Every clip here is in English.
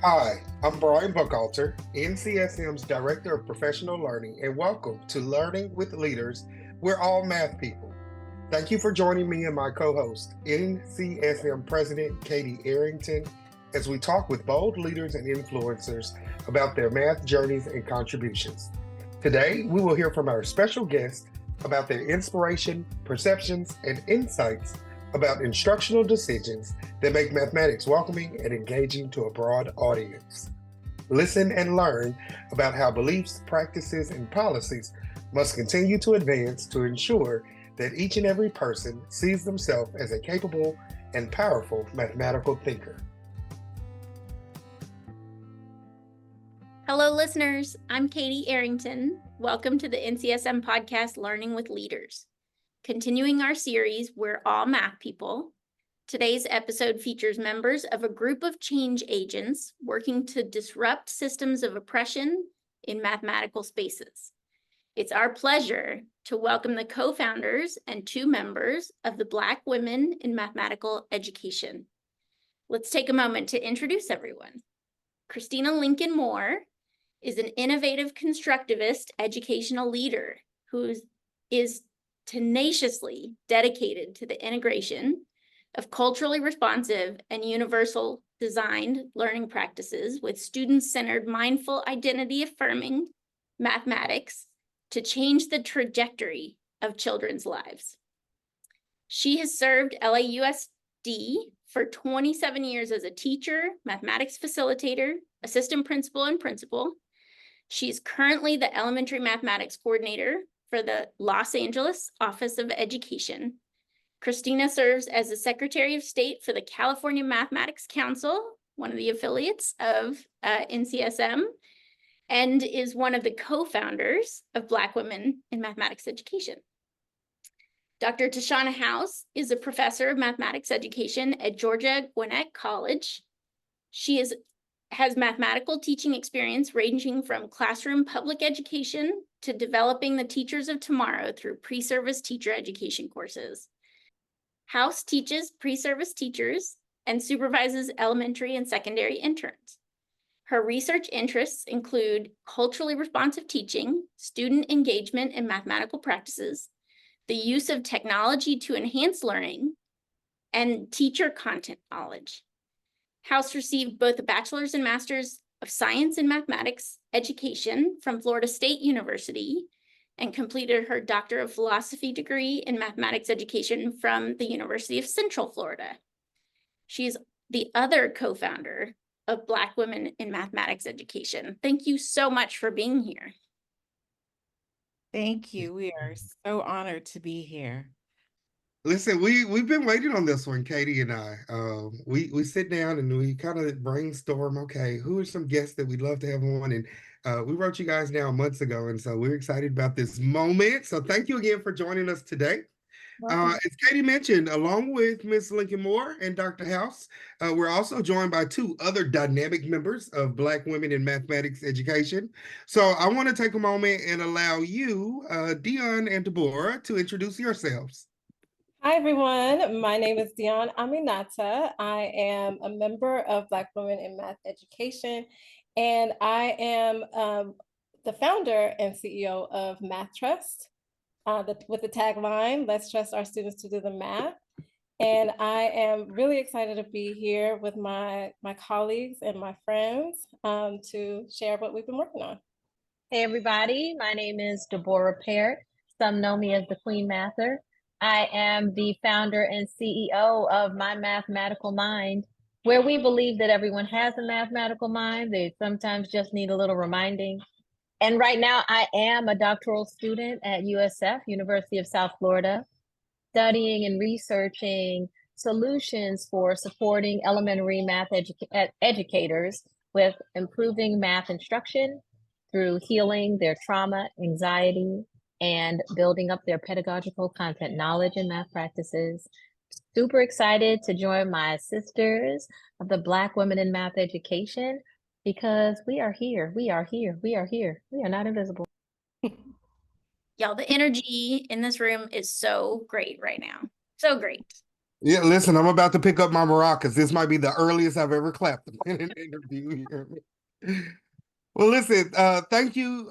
Hi, I'm Brian Buckhalter, NCSM's Director of Professional Learning, and welcome to Learning with Leaders. We're all math people. Thank you for joining me and my co-host, NCSM President Katey Arrington, as we talk with bold leaders and influencers about their math journeys and contributions. Today, we will hear from our special guest about their inspiration, perceptions, and insights about instructional decisions that make mathematics welcoming and engaging to a broad audience. Listen and learn about how beliefs, practices, and policies must continue to advance to ensure that each and every person sees themselves as a capable and powerful mathematical thinker. Hello, listeners. I'm Katey Arrington. Welcome to the NCSM podcast, Learning with Leaders. Continuing our series, We're All Math People. Today's episode features members of a group of change agents working to disrupt systems of oppression in mathematical spaces. It's our pleasure to welcome the co-founders and two members of the Black Women in Mathematical Education. Let's take a moment to introduce everyone. Christina Lincoln Moore is an innovative constructivist educational leader who is tenaciously dedicated to the integration of culturally responsive and universal designed learning practices with student-centered, mindful, identity-affirming mathematics to change the trajectory of children's lives. She has served LAUSD for 27 years as a teacher, mathematics facilitator, assistant principal, and principal. She's currently the elementary mathematics coordinator for the Los Angeles Office of Education. Christina serves as the Secretary of State for the California Mathematics Council, one of the affiliates of NCSM, and is one of the co-founders of Black Women in Mathematics Education. Dr. Tashana Howse is a professor of mathematics education at Georgia Gwinnett College. She has mathematical teaching experience ranging from classroom public education to developing the teachers of tomorrow through pre-service teacher education courses. Howse teaches pre-service teachers and supervises elementary and secondary interns. Her research interests include culturally responsive teaching, student engagement in mathematical practices, the use of technology to enhance learning, and teacher content knowledge. Howse received both a bachelor's and master's of science in mathematics education from Florida State University and completed her Doctor of Philosophy degree in mathematics education from the University of Central Florida. She is the other co-founder of Black Women in Mathematics Education. Thank you so much for being here. Thank you. We are so honored to be here. Listen, we've been waiting on this one, Katey and I. We sit down and we kind of brainstorm, okay, who are some guests that we'd love to have on? And we wrote you guys down months ago, and so we're excited about this moment. So thank you again for joining us today. As Katey mentioned, along with Ms. Lincoln Moore and Dr. Howse, we're also joined by two other dynamic members of Black Women in Mathematics Education. So I want to take a moment and allow you, Dionne and Deborah, to introduce yourselves. Hi, everyone. My name is Dionne Aminata. I am a member of Black Women in Math Education, and I am the founder and CEO of Math Trust with the tagline, "Let's trust our students to do the math." And I am really excited to be here with my colleagues and my friends to share what we've been working on. Hey, everybody. My name is Deborah Peart. Some know me as the Queen Mather. I am the founder and CEO of My Mathematical Mind, where we believe that everyone has a mathematical mind. They sometimes just need a little reminding. And right now I am a doctoral student at USF, University of South Florida, studying and researching solutions for supporting elementary math educators with improving math instruction through healing their trauma, anxiety, and building up their pedagogical content knowledge and math practices. Super excited to join my sisters of the Black Women in Math Education because we are here. We are here. We are here. We are not invisible. Y'all, the energy in this room is so great right now. So great. Yeah, listen, I'm about to pick up my maracas. This might be the earliest I've ever clapped in an interview here. Well, listen, thank you,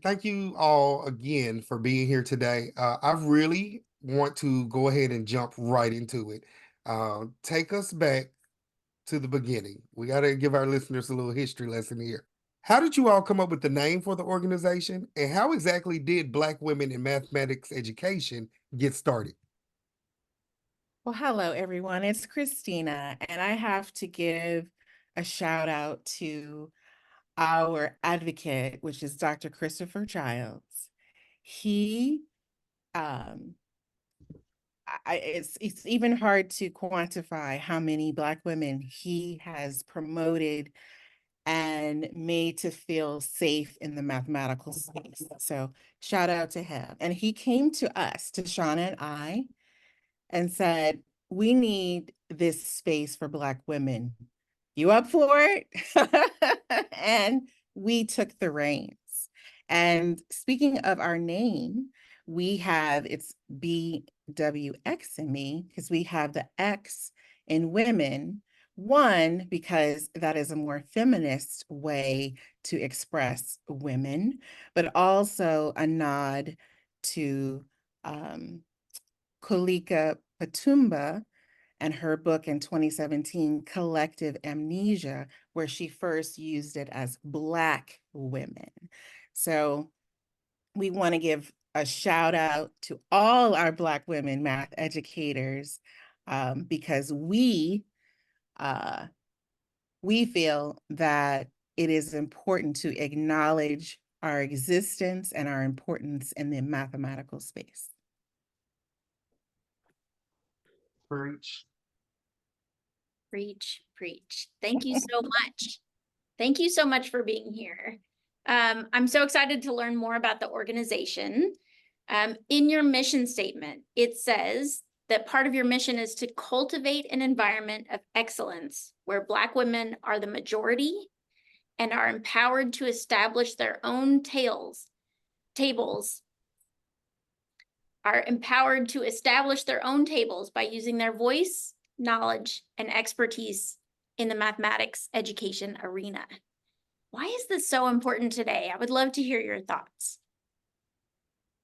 thank you all again for being here today. I really want to go ahead and jump right into it. Take us back to the beginning. We got to give our listeners a little history lesson here. How did you all come up with the name for the organization, and how exactly did Black Women in Mathematics Education get started? Well, hello, everyone. It's Christina, and I have to give a shout out to our advocate, which is Dr. Christopher Childs. He, it's even hard to quantify how many Black women he has promoted and made to feel safe in the mathematical space. So shout out to him. And he came to us, to Tashana and I, and said, we need this space for Black women. You up for it? And we took the reins. And speaking of our name, it's BWXME because we have the X in women. One, because that is a more feminist way to express women, but also a nod to Kolika Patumba and her book in 2017, Collective Amnesia, where she first used it as Black women. So we want to give a shout out to all our Black women math educators because we feel that it is important to acknowledge our existence and our importance in the mathematical space. Preach. Preach, preach. Thank you so much. Thank you so much for being here. I'm so excited to learn more about the organization. In your mission statement, it says that part of your mission is to cultivate an environment of excellence where Black women are the majority and are empowered to establish their own tables, are empowered to establish their own tables by using their voice, knowledge, and expertise in the mathematics education arena. Why is this so important today? I would love to hear your thoughts.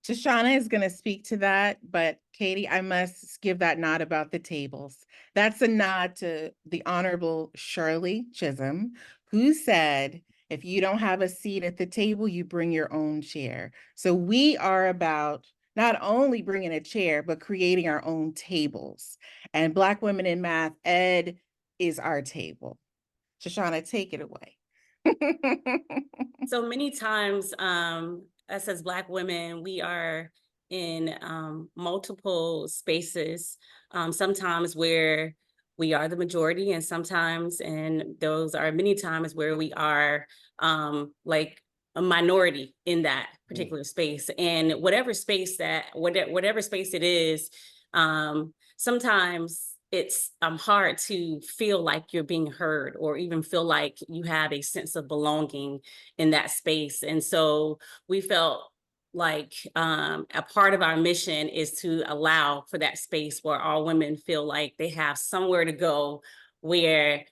Tashana is going to speak to that, but Katey, I must give that nod about the tables. That's a nod to the Honorable Shirley Chisholm, who said, if you don't have a seat at the table, you bring your own chair. So we are about not only bringing a chair, but creating our own tables. And Black Women in Math Ed is our table. Tashana, take it away. So many times, us as Black women, we are in multiple spaces, sometimes where we are the majority, and sometimes, and those are many times where we are like a minority in that particular space. And whatever space it is, sometimes it's hard to feel like you're being heard or even feel like you have a sense of belonging in that space. And so we felt like a part of our mission is to allow for that space where all women feel like they have somewhere to go where,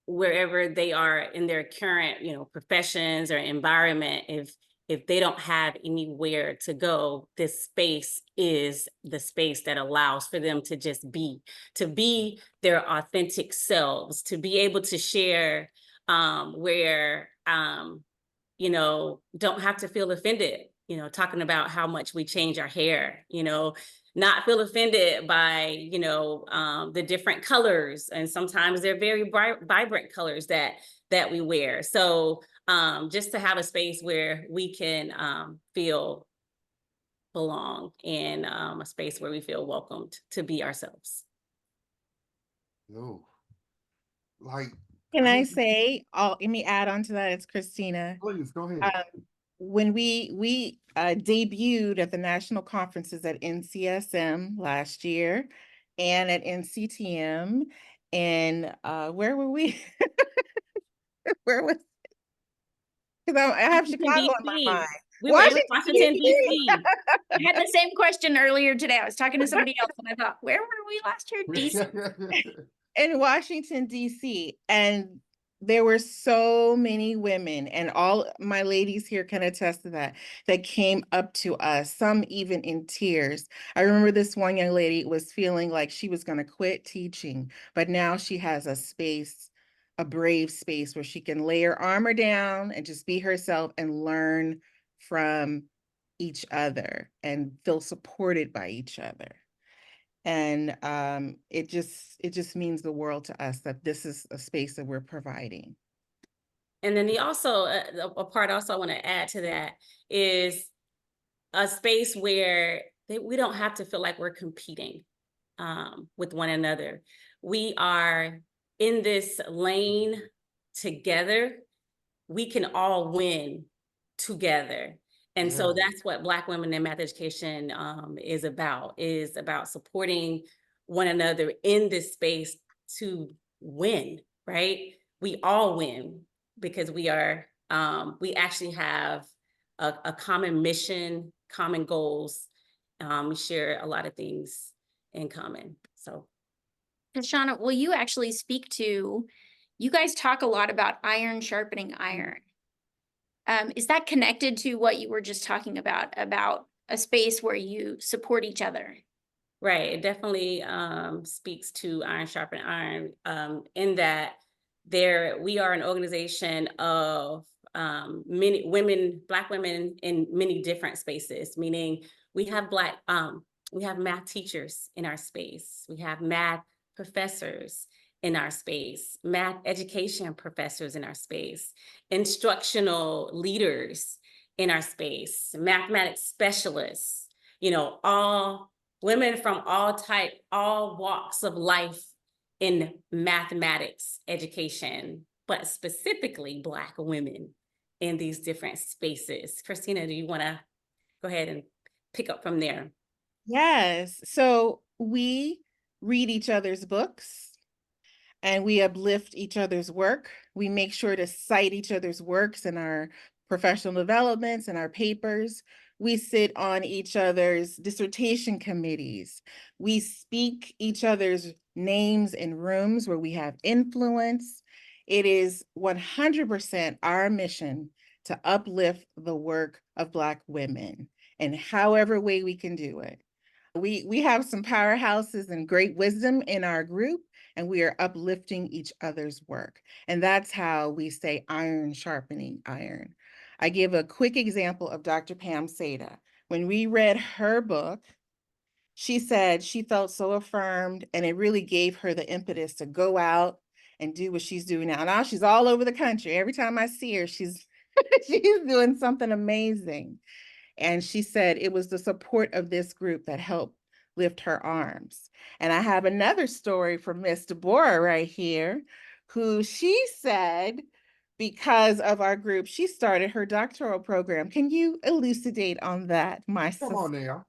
wherever they are in their current, professions or environment, if they don't have anywhere to go, this space is the space that allows for them to just be their authentic selves, to be able to share where, don't have to feel offended, talking about how much we change our hair, not feel offended by, the different colors. And sometimes they're very vibrant colors that we wear. So just to have a space where we can feel belong and a space where we feel welcomed to be ourselves. No. Like, Can I say, let me add on to that, it's Christina. Please, go ahead. When we debuted at the national conferences at NCSM last year and at NCTM, and where were we? Where was? Because I have Chicago in my mind. We were in Washington, D.C. I had the same question earlier today. I was talking to somebody else and I thought, where were we last year? DC. In Washington, DC. And there were so many women, and all my ladies here can attest to that, that came up to us, some even in tears. I remember this one young lady was feeling like she was going to quit teaching, but now she has a space, a brave space where she can lay her armor down and just be herself and learn from each other and feel supported by each other. And it just means the world to us that this is a space that we're providing. And then a part also I want to add to that is a space where we don't have to feel like we're competing with one another. We are in this lane together. We can all win together. And so that's what Black women in math education is about supporting one another in this space to win, right? We all win because we actually have a common mission, common goals. We share a lot of things in common. So, Tashana, will you actually speak to, you guys talk a lot about iron sharpening iron. Is that connected to what you were just talking about a space where you support each other? Right, it definitely speaks to iron sharpen iron in that we are an organization of many women, Black women in many different spaces, meaning we have math teachers in our space, we have math professors in our space, math education professors in our space, instructional leaders in our space, mathematics specialists, all women from all walks of life in mathematics education, but specifically Black women in these different spaces. Christina, do you want to go ahead and pick up from there? Yes. So we read each other's books and we uplift each other's work. We make sure to cite each other's works in our professional developments and our papers. We sit on each other's dissertation committees. We speak each other's names in rooms where we have influence. It is 100% our mission to uplift the work of Black women in however way we can do it. We have some powerhouses and great wisdom in our group, and we are uplifting each other's work. And that's how we say iron sharpening iron. I give a quick example of Dr. Pam Seda. When we read her book, she said she felt so affirmed, and it really gave her the impetus to go out and do what she's doing now. Now she's all over the country. Every time I see her, she's she's doing something amazing. And she said it was the support of this group that helped lift her arms. And I have another story from Miss Deborah right here, who she said, because of our group, she started her doctoral program. Can you elucidate on that, my sister? Come on now.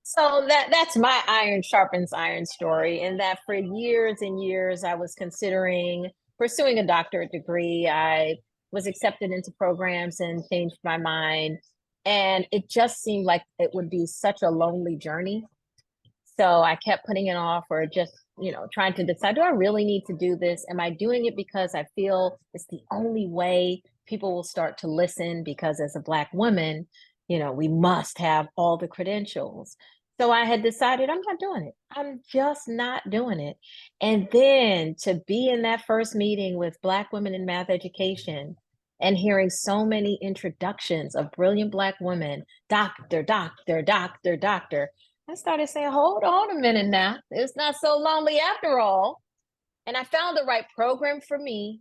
So that's my iron sharpens iron story, and that for years and years I was considering pursuing a doctorate degree. I was accepted into programs and changed my mind. And it just seemed like it would be such a lonely journey. So I kept putting it off, or just, trying to decide, do I really need to do this? Am I doing it because I feel it's the only way people will start to listen? Because as a Black woman, we must have all the credentials. So I had decided I'm not doing it. I'm just not doing it. And then to be in that first meeting with Black women in math education, and hearing so many introductions of brilliant Black women, doctor, doctor, doctor, doctor, I started saying, hold on a minute now. It's not so lonely after all. And I found the right program for me.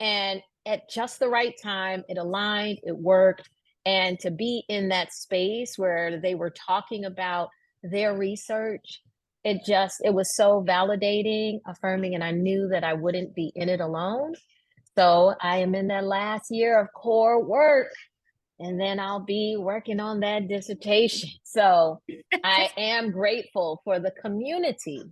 And at just the right time, it aligned, it worked. And to be in that space where they were talking about their research, it was so validating, affirming, and I knew that I wouldn't be in it alone. So I am in that last year of core work, and then I'll be working on that dissertation. So I am grateful for the community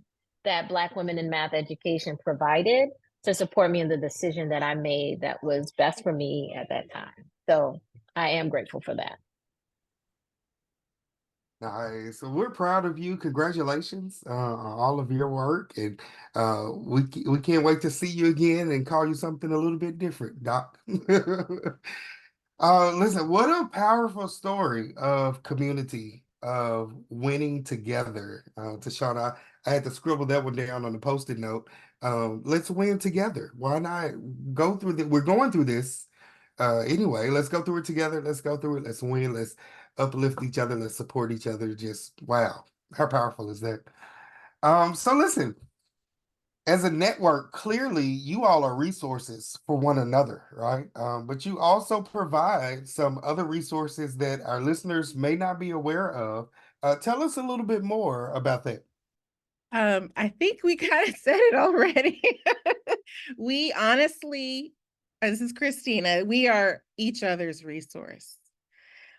that Black women in math education provided to support me in the decision that I made that was best for me at that time. So I am grateful for that. Nice. So we're proud of you. Congratulations on all of your work, and we can't wait to see you again and call you something a little bit different, Doc. Listen, what a powerful story of community, of winning together. Tashana, I had to scribble that one down on the post-it note. Let's win together. Why not go through We're going through this anyway. Let's go through it together. Let's go through it. Let's win. Let's uplift each other. Let's support each other. Just wow, how powerful is that? So listen, as a network, clearly you all are resources for one another, right? But you also provide some other resources that our listeners may not be aware of. Tell us a little bit more about that. I think we kind of said it already. We honestly, this is Christina, we are each other's resource.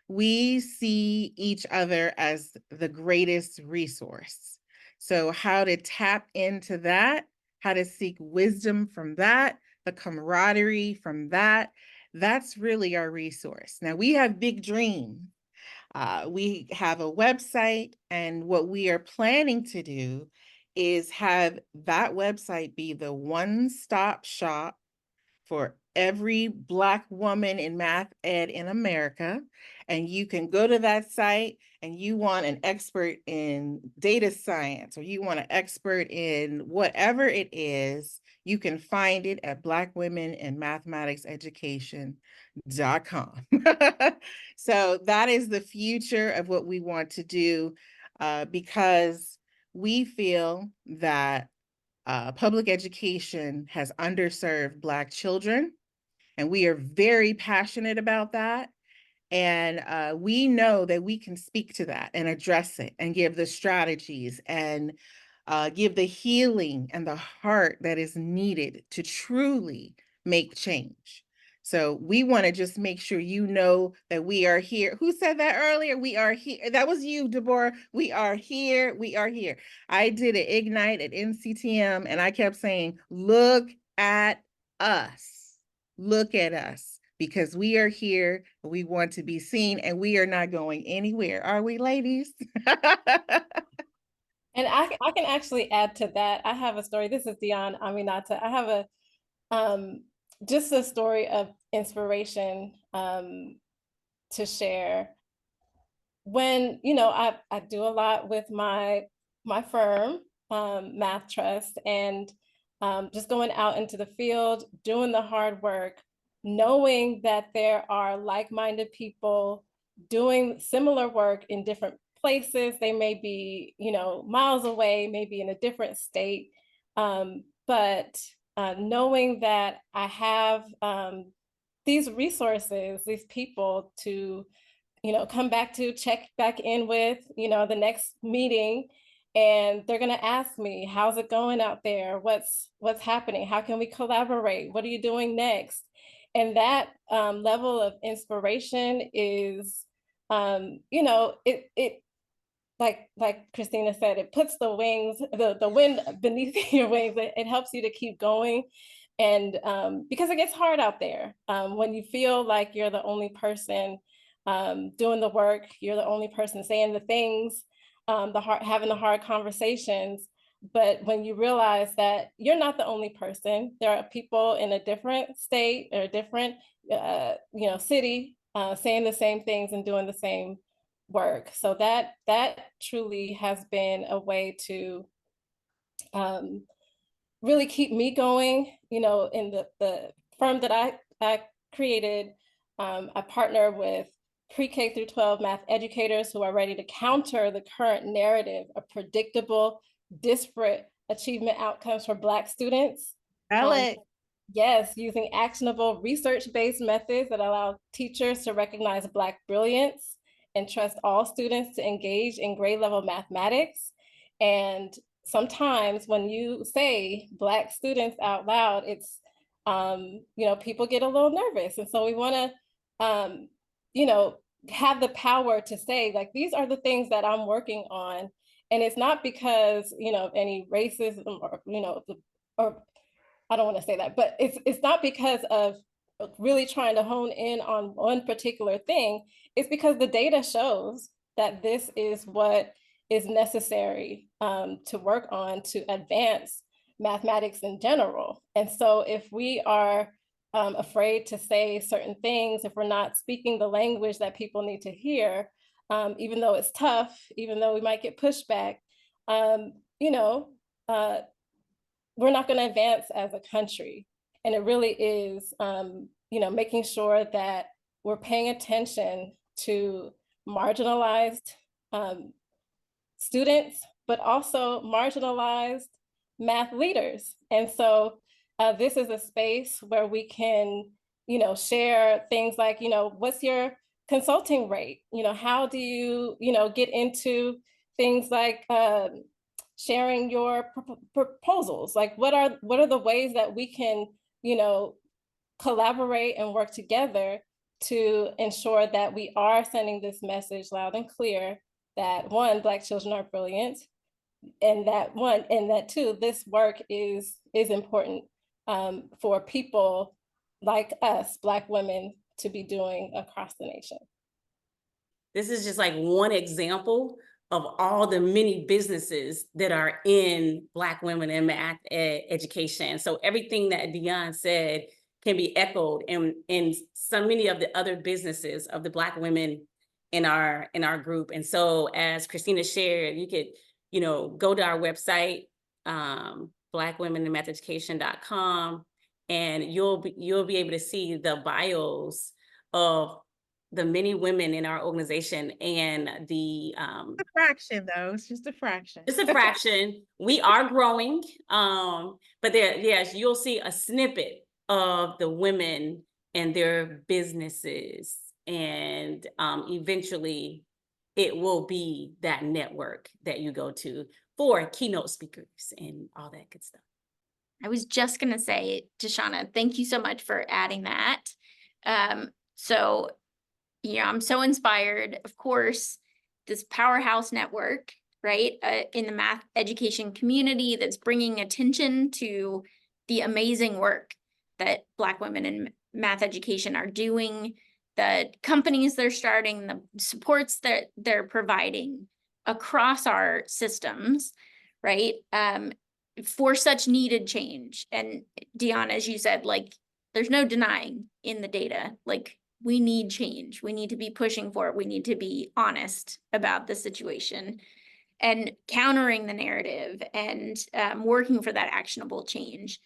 We see each other as the greatest resource. So how to tap into that, how to seek wisdom from that, the camaraderie from that, that's really our resource. Now we have big dreams. We have a website, and what we are planning to do is have that website be the one-stop shop for every Black woman in math ed in America. And you can go to that site and you want an expert in data science, or you want an expert in whatever it is, you can find it at blackwomeninmathematicseducation.com. So that is the future of what we want to do, because we feel that public education has underserved Black children, and we are very passionate about that. And we know that we can speak to that and address it and give the strategies and give the healing and the heart that is needed to truly make change. So we want to just make sure you know that we are here. Who said that earlier? We are here. That was you, Deborah. We are here. We are here. I did an Ignite at NCTM, and I kept saying, look at us. Look at us, because we are here. We want to be seen, and we are not going anywhere. Are we, ladies? And I can actually add to that. I have a story. This is Dionne, Aminata. I have a just a story of inspiration to share. When, I do a lot with my firm, Math Trust, and just going out into the field, doing the hard work, knowing that there are like-minded people doing similar work in different places. They may be, miles away, maybe in a different state, but knowing that I have these resources, these people to, come back to, check back in with, the next meeting, and they're going to ask me, how's it going out there? What's happening? How can we collaborate? What are you doing next? And that level of inspiration is, it like Christina said, it puts the wings, the wind beneath your wings. It helps you to keep going. And because it gets hard out there, when you feel like you're the only person doing the work, you're the only person saying the things, having the hard conversations. But when you realize that you're not the only person, there are people in a different state or a different city saying the same things and doing the same work. So that truly has been a way to really keep me going. In the firm that I created, I partner with pre-K through 12 math educators who are ready to counter the current narrative of predictable, disparate achievement outcomes for Black students. Yes, using actionable research-based methods that allow teachers to recognize Black brilliance and trust all students to engage in grade level mathematics. And sometimes when you say Black students out loud, it's, people get a little nervous. And so we want to, have the power to say, like, these are the things that I'm working on. And it's not because, of any racism or, or I don't want to say that, but it's not because of really trying to hone in on one particular thing. It's because the data shows that this is what is necessary to work on to advance mathematics in general. And so if we are afraid to say certain things, if we're not speaking the language that people need to hear, even though it's tough, even though we might get pushback, you know, we're not going to advance as a country. And it really is, you know, making sure that we're paying attention to marginalized students, but also marginalized math leaders. And so this is a space where we can, you know, share things like, you know, what's your consulting rate? You know, how do you, you know, get into things like sharing your proposals? Like, what are the ways that we can, you know, collaborate and work together to ensure that we are sending this message loud and clear that, one, Black children are brilliant, and that two, this work is important for people like us, Black women, to be doing across the nation. This is just like one example of all the many businesses that are in Black women in math education. So everything that Dionne said can be echoed in so many of the other businesses of the Black women in our group. And so as Christina shared, you could, you know, go to our website, blackwomeninmathteducation.com, and you'll be able to see the bios of the many women in our organization and the a fraction though, it's just a fraction. It's a fraction. We are growing, but there, yes, you'll see a snippet of the women and their businesses, and eventually it will be that network that you go to for keynote speakers and all that good stuff. I was just going to say, Tashana, thank you so much for adding that. So, you know, I'm so inspired, of course, this powerhouse network, right, in the math education community that's bringing attention to the amazing work that Black women in math education are doing, the companies they're starting, the supports that they're providing across our systems, right, for such needed change. And Dionne, as you said, like, there's no denying in the data, like, we need change. We need to be pushing for it. We need to be honest about the situation and countering the narrative and working for that actionable change.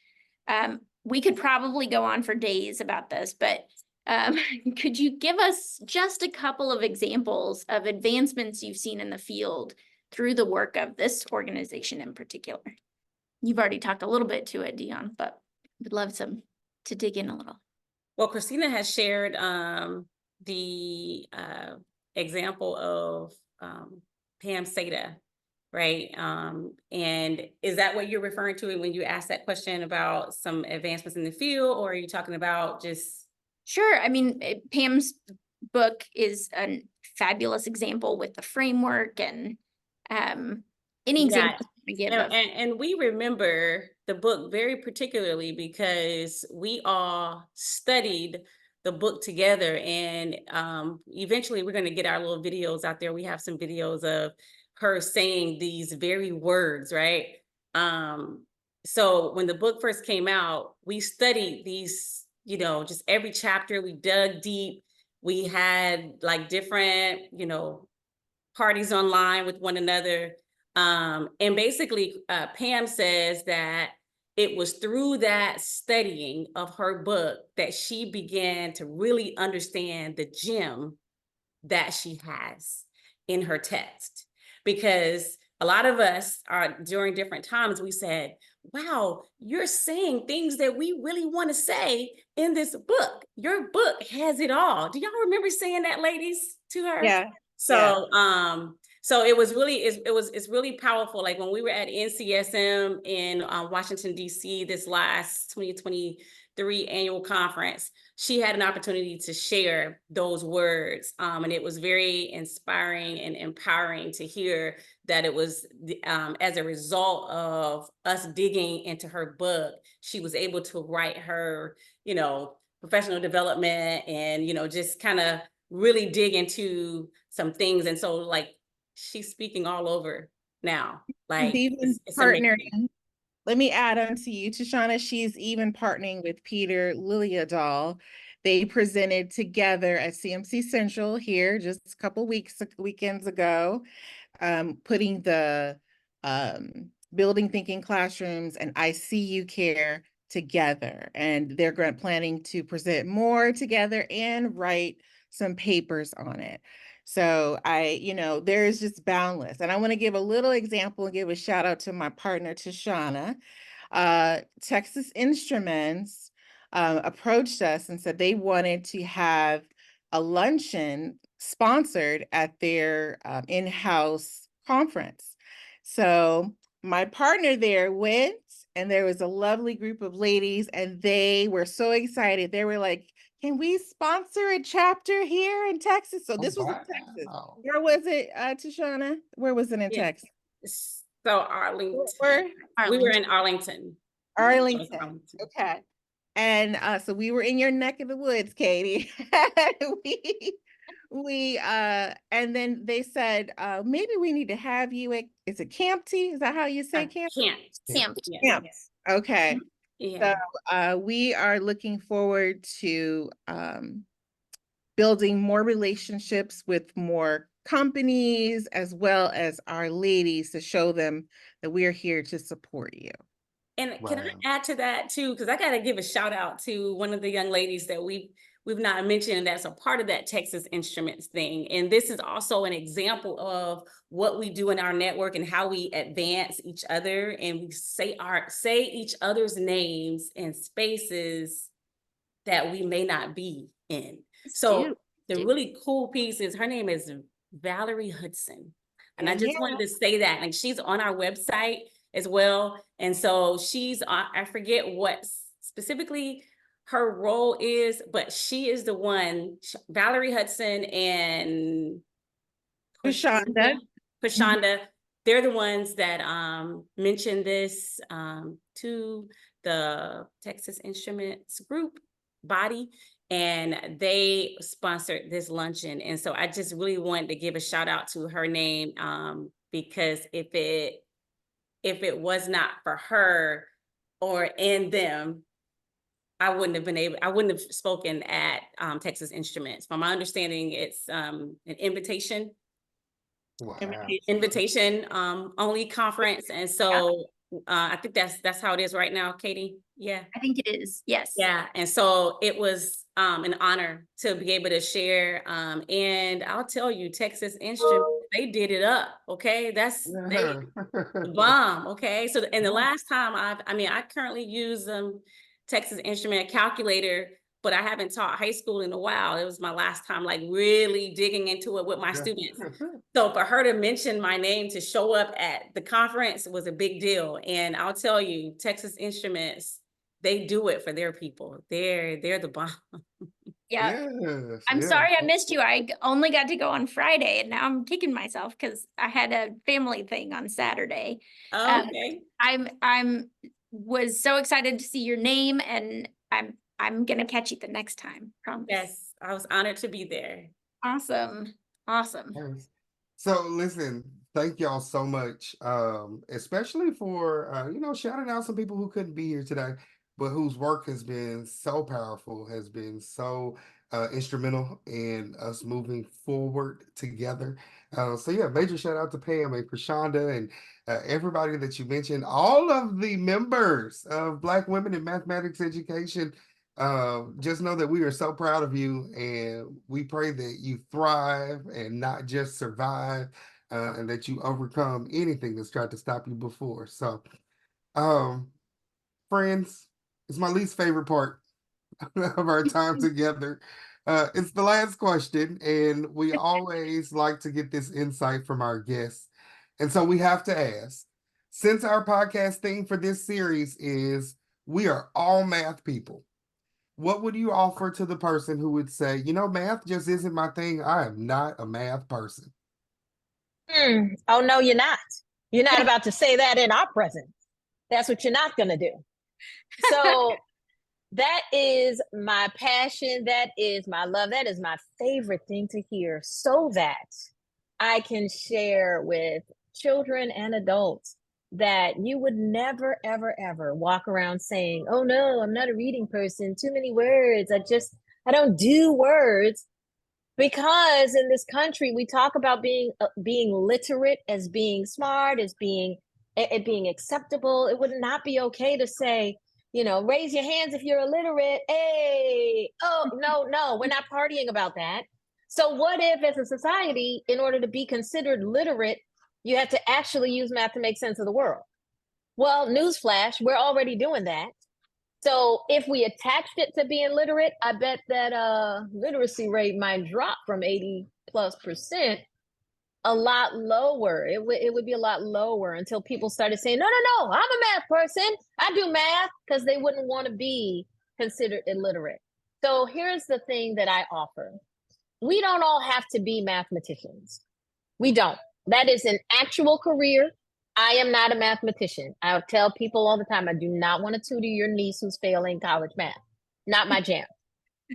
We could probably go on for days about this, but could you give us just a couple of examples of advancements you've seen in the field through the work of this organization in particular? You've already talked a little bit to it, Dionne, but we'd love to dig in a little. Well, Christina has shared the example of Pam Seda, right? And is that what you're referring to when you asked that question about some advancements in the field, or are you talking about just? Sure. I mean, Pam's book is a fabulous example with the framework and any example. And we remember the book very particularly because we all studied the book together, and eventually we're going to get our little videos out there. We have some videos of her saying these very words, right? So when the book first came out, we studied these, you know, just every chapter. We dug deep. We had like different, you know, parties online with one another. And basically, Pam says that it was through that studying of her book that she began to really understand the gem that she has in her text. Because a lot of us are, during different times, we said, wow, you're saying things that we really want to say in this book. Your book has it all. Do y'all remember saying that, ladies, to her? Yeah. So, yeah. So it was really, it's really powerful. Like when we were at NCSM in Washington, D.C., this last 2023 annual conference, she had an opportunity to share those words. And it was very inspiring and empowering to hear that it was as a result of us digging into her book, she was able to write her, you know, professional development and, you know, just kind of really dig into some things. And so like she's speaking all over now. Like it's amazing. Partnering. Let me add on to you, Tashana. She's even partnering with Peter Liliadol. They presented together at CMC Central here just a couple weekends ago, putting the building thinking classrooms and ICU care together. And they're planning to present more together and write some papers on it. So there is just boundless. And I want to give a little example and give a shout out to my partner, Tashana. Texas Instruments approached us and said they wanted to have a luncheon sponsored at their in-house conference. So my partner there went, and there was a lovely group of ladies, and they were so excited. They were like, can we sponsor a chapter here in Texas? So this was in Texas. Where was it, Tashana? Where was it in Texas? So Arlington. We were in Arlington. Arlington. Okay. And so we were in your neck of the woods, Katey. And then they said, maybe we need to have you at, is it Campty? Is that how you say Camp? Camp. Okay. Yeah. So we are looking forward to building more relationships with more companies, as well as our ladies, to show them that we are here to support you. And can I add to that too? Because I got to give a shout out to one of the young ladies that we've not mentioned that's a part of that Texas Instruments thing. And this is also an example of what we do in our network and how we advance each other, and we say each other's names in spaces that we may not be in. So the really cool piece is her name is Valerie Hudson. And I just wanted to say that, like, she's on our website as well. And so she's, I forget what specifically her role is, but she is the one, Valerie Hudson and Pashanda, they're the ones that mentioned this to the Texas Instruments group body, and they sponsored this luncheon. And so I just really wanted to give a shout out to her name, because if it was not for her or in them, I wouldn't have spoken at Texas Instruments. From my understanding, it's an invitation only conference. And so I think that's how it is right now, Katey. Yeah. I think it is. Yes. Yeah. And so it was an honor to be able to share. And I'll tell you, Texas Instruments, they did it up. Okay. That's the bomb. Okay. So, and the last time I currently use Texas Instrument calculator, but I haven't taught high school in a while. It was my last time like really digging into it with my students. So for her to mention my name to show up at the conference was a big deal. And I'll tell you, Texas Instruments, they do it for their people. They're the bomb. Yeah. Yes, I'm sorry I missed you. I only got to go on Friday, and now I'm kicking myself because I had a family thing on Saturday. Okay. I'm was so excited to see your name, and I'm gonna catch you the next time. Promise. Yes, I was honored to be there. Awesome. Yes. So listen, thank y'all so much, especially for shouting out some people who couldn't be here today, but whose work has been so powerful, has been so instrumental in us moving forward together. So yeah, major shout out to Pam and Prashanda and everybody that you mentioned, all of the members of Black Women in Mathematics Education. Just know that we are so proud of you, and we pray that you thrive and not just survive, and that you overcome anything that's tried to stop you before. So, friends, it's my least favorite part of our time together. It's the last question, and we always like to get this insight from our guests. And so we have to ask, since our podcast theme for this series is we are all math people, what would you offer to the person who would say, math just isn't my thing. I am not a math person. Oh, no, you're not. You're not about to say that in our presence. That's what you're not going to do. So That is my passion. That is my love. That is my favorite thing to hear, so that I can share with children and adults that you would never, ever, ever walk around saying, oh no, I'm not a reading person, too many words. I don't do words. Because in this country, we talk about being literate as being smart, as being acceptable. It would not be okay to say, raise your hands if you're illiterate. Hey, oh, no, we're not partying about that. So what if, as a society, in order to be considered literate, you had to actually use math to make sense of the world? Well, newsflash, we're already doing that. So if we attached it to being literate, I bet that literacy rate might drop from 80+% a lot lower. It would be a lot lower until people started saying, no, I'm a math person. I do math, because they wouldn't want to be considered illiterate. So here's the thing that I offer. We don't all have to be mathematicians. We don't. That is an actual career. I am not a mathematician. I tell people all the time, I do not want to tutor your niece who's failing college math. Not my jam.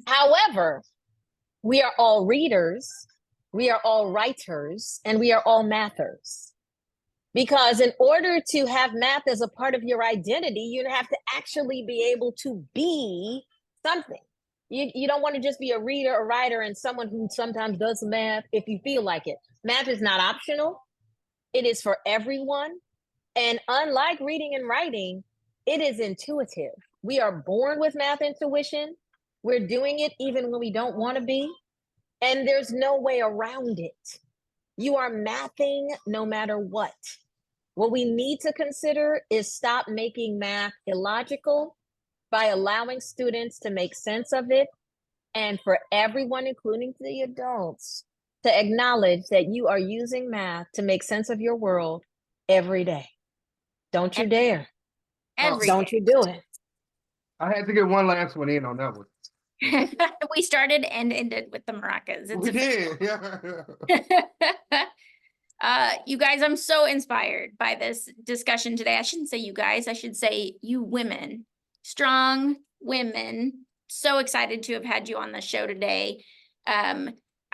However, we are all readers, we are all writers, and we are all mathers. Because in order to have math as a part of your identity, you have to actually be able to be something. You don't want to just be a reader, a writer, and someone who sometimes does math if you feel like it. Math is not optional. It is for everyone. And unlike reading and writing, it is intuitive. We are born with math intuition. We're doing it even when we don't want to be. And there's no way around it. You are mathing no matter what. What we need to consider is stop making math illogical by allowing students to make sense of it. And for everyone, including the adults, to acknowledge that you are using math to make sense of your world every day. Don't you dare. Don't you do it. I had to get one last one in on that one. We started and ended with the maracas. We did, yeah. You guys, I'm so inspired by this discussion today. I shouldn't say you guys, I should say you women, strong women. So excited to have had you on the show today.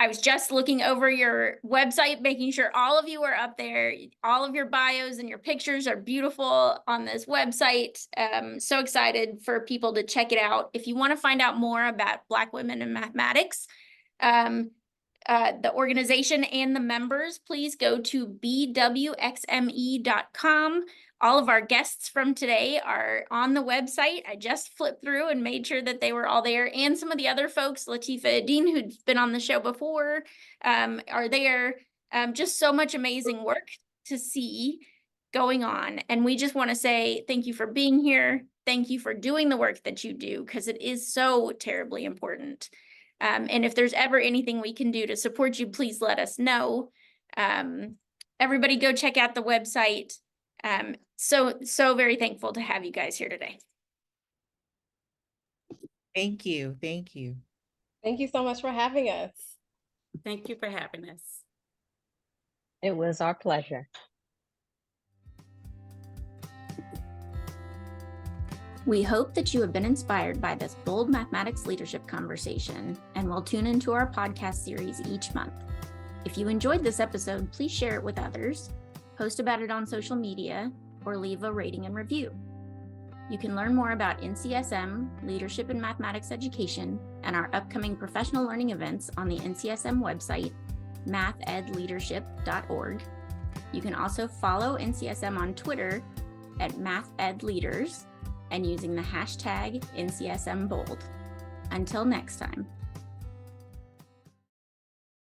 I was just looking over your website, making sure all of you are up there. All of your bios and your pictures are beautiful on this website. So excited for people to check it out. If you want to find out more about Black women in mathematics, the organization and the members, please go to BWXME.com. All of our guests from today are on the website. I just flipped through and made sure that they were all there. And some of the other folks, Latifa Dean, who's been on the show before, are there. Just so much amazing work to see going on. And we just want to say thank you for being here. Thank you for doing the work that you do, because it is so terribly important. And if there's ever anything we can do to support you, please let us know. Everybody go check out the website. So very thankful to have you guys here today. Thank you. Thank you. Thank you so much for having us. Thank you for having us. It was our pleasure. We hope that you have been inspired by this bold mathematics leadership conversation and will tune into our podcast series each month. If you enjoyed this episode, please share it with others, post about it on social media, or leave a rating and review. You can learn more about NCSM, Leadership in Mathematics Education, and our upcoming professional learning events on the NCSM website, mathedleadership.org. You can also follow NCSM on Twitter at mathedleaders and using the hashtag NCSMBold. Until next time.